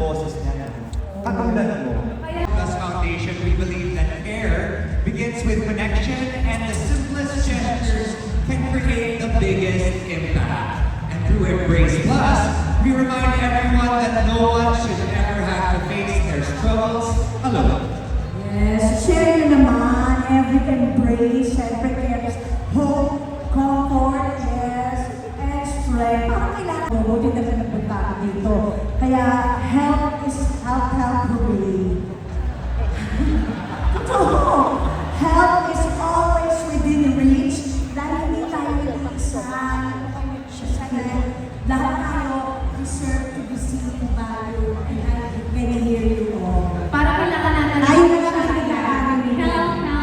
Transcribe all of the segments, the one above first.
boses niya. Katulad mo. Plus Foundation, we believe that care begins with connection and the simplest gestures can create the biggest impact. And through Embrace Plus, we remind everyone that no one should ever have to face their struggles alone. Yes, share nyo naman, every embrace, syempre cares, hope, comfort, yes, and strength. Parang kailangan mo, buti na nagpunta ka dito. Kaya, help is help really. Totoo! Help is always within reach dahil hindi tayo nag-iisa. Lahat tayo deserve to be seen and valued, and I can hear you all. Para kailangan natin Ayun na lang ang nag-aaral nila.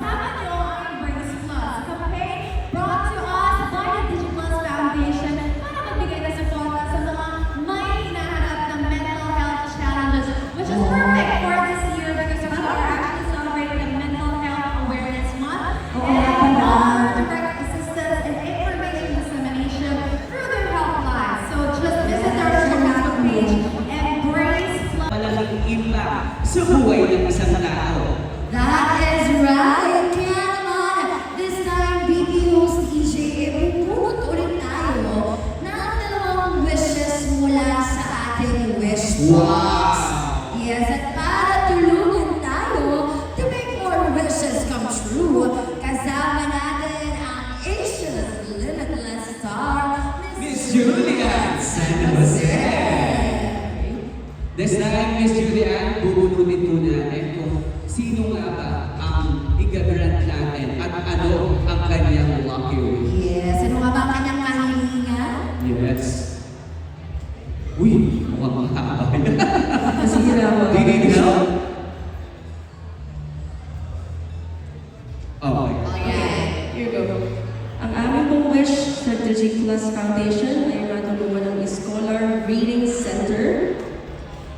Kasama niyo ang Embrace Plus, campaign brought to us by the DigiPlus Foundation para magbigay ng suporta sa mga may hinaharap ng mental health challenges, which is perfect for this year because we are actually celebrating the Mental Health Awareness Month and offer direct assistance and information dissemination through their helplines. So just visit our Facebook page, Embrace Plus. Malaking impact sa buhay ng isang tao. That is right! Kaya naman, this time, BPO's TJ, ipupulot ulit tayo ng dalawang wishes mula sa ating wish box. Yes, at para tulungan tayo to make more wishes come true, kasama natin ang Asia's limitless star, Miss Julian San Jose. This time, Miss Julian, bubunutin po natin kung sino nga ba ang igagrant natin at ano ang kanyang lucky wish. Yes, ano nga ba ang kanyang kahilingan? Yes. Uy, mukhang mahaba. Nasira mo. Do you need help? Okay. Okay, here you go. Ang aming pong wish sa DigiPlus Foundation ay matulungan ng Scholar Reading Center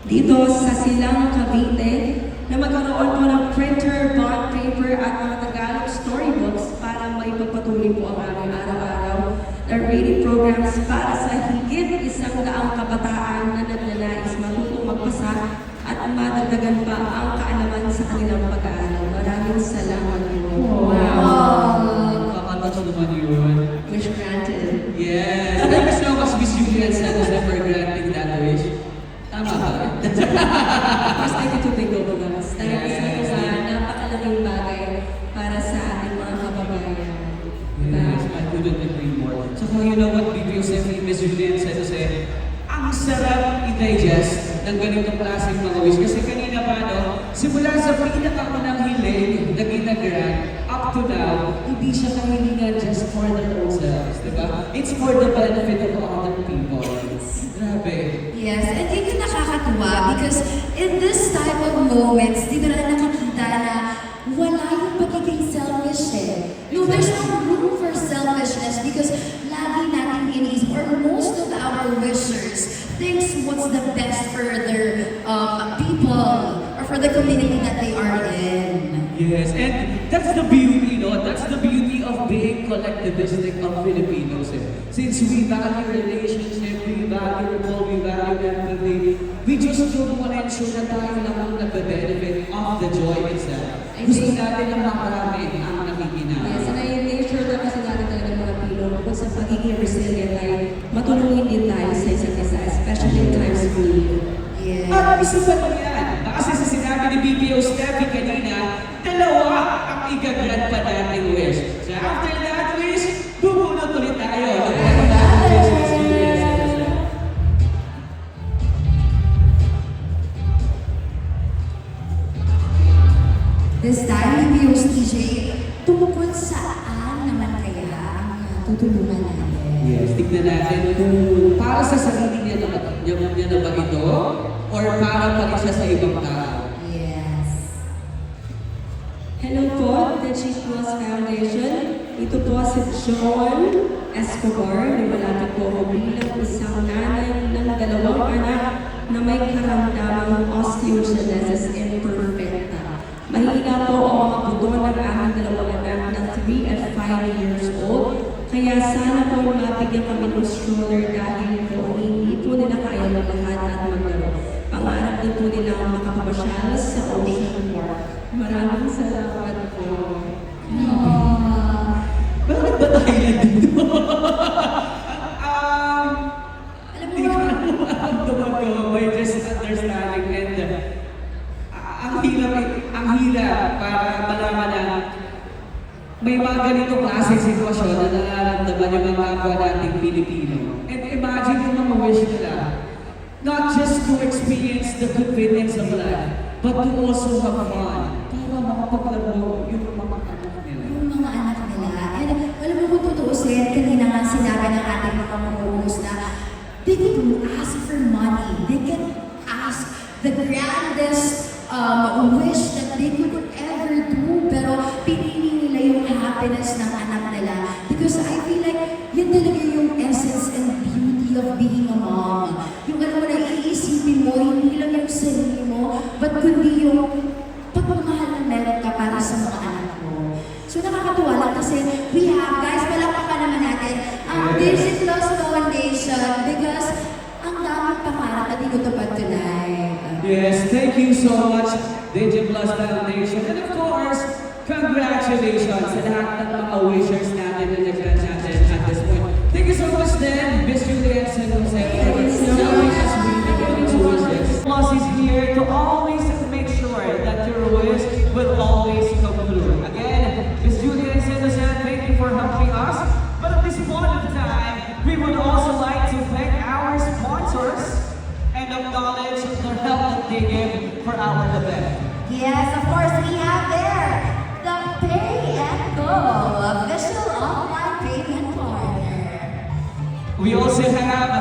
dito sa Silang, Cavite na magkaroon po ng printer, bond paper at mga Tagalog storybooks para maipagpatuloy po ang aming araw-araw na reading programs para sa higit 100 kabataan na nagnanais matutong magbasa at madagdagan pa ang kaalaman sa kanilang pag-aaral. Maraming salamat po. Kakatato naman yun. Wish granted. Yes. Thank you so much, Miss Julian San Jose, for granting that wish. Tama ba? First, thank you to Big Obo Guns. Dahil isa ito sa napakalaking bagay para sa ating mga kababayan. Yes, I couldn't agree more. So kung you know what, BPO Semi, Miss Julian San Jose, ang sarap i-digest ng ganitong klaseng mga wish. Kasi kanina pa, no, simula sa pinakaunang hiling na ginagrant, up to now, hindi siya kahilingan just for their own selves, di ba? It's for the benefit of other people. Grabe. Yes, and yun yung nakakatuwa because in this type of moments, di ba na nakakita na wala yung pagiging selfish eh. No, there's no room for selfishness because lagi natin inisip, or most of our wishers thinks what's the best for their people or for the community that they are in. Yes, and that's the beauty, no? That's the beauty of being collectivistic of Filipinos. Eh. Since we value relationship, we value people, we value empathy, we just don't want to ensure na tayo lang ang nagbe-benefit of the joy itself. Gusto natin ang makarami ang nakikinang. Yes, and I sure na kasi natin talaga mga Pino, bukod sa pagiging resilient ay matulungin din tayo sa isa't isa, especially in times of need. Yes. At isa pa lang yan. Kasi sa sinabi ni BPO Steffi kanina, dalawa ang igagrant pa nating wish. So after that wish, bubunot ulit tayo. This time, BPO's TJ, tungkol saan naman kaya ang tutulungan natin? Yes, tignan natin kung para sa sarili niya na ba ito or para pa rin siya sa ibang tao. Yes. Hello po, DigiPlus Foundation. Ito po si John Escobar na malapit po ako bilang isang nanay ng 2 anak na may karamdamang osteogenesis imperfecta. Mahina po ang mga buto ng aming 2 anak na 3 and 5 years old. Kaya sana po mabigyan kami ng stroller dahil po hindi po nila kaya maglahat at maglaro. Pangarap din po nilang makapasyal sa Ocean Park. Maraming salamat po. Bakit ba tayo nandito? Alam mo, Hindi ko alam ko by just understanding and ang hirap para malaman na may mga ganitong klaseng sitwasyon na nararamdaman yung mga kapwa nating Pilipino. And imagine yung mga wish nila, not just to experience the convenience of life, but to also have fun. Para makapaglaro yung mga anak nila. yung mga anak nila. And alam mo kung tutuusin, kanina nga sinabi ng ating mga mamuhus na they can ask for money. They can ask the grandest wish that they could ever do. Pero pinili nila yung happiness ng anak nila. Because I feel like yun talaga yung essence and beauty of being a mom. Yung alam mo na iisipin mo, hindi lang yung sarili mo, but kundi yung pagmamahal na meron ka para sa mga anak mo. So nakakatuwa lang kasi we have, guys, palakpakan naman natin ang Disney Plus Foundation because ang daming pangarap na tinutupad tonight. Yes, thank you so much, DigiPlus Foundation. And of course, congratulations sa lahat ng mga wishers natin na nag-grant natin at this point. Thank you so much then, Miss Juliet San Jose, for allowing us to wishes. Plus is here to always make sure that your wish will always come through. Again, Miss Juliet San Jose, thank you for helping us. But at this point of time, we would also like to thank our sponsors and acknowledge the help that they give for our event. Yes, of course, we have there the Pay and Go official online payment partner. We also have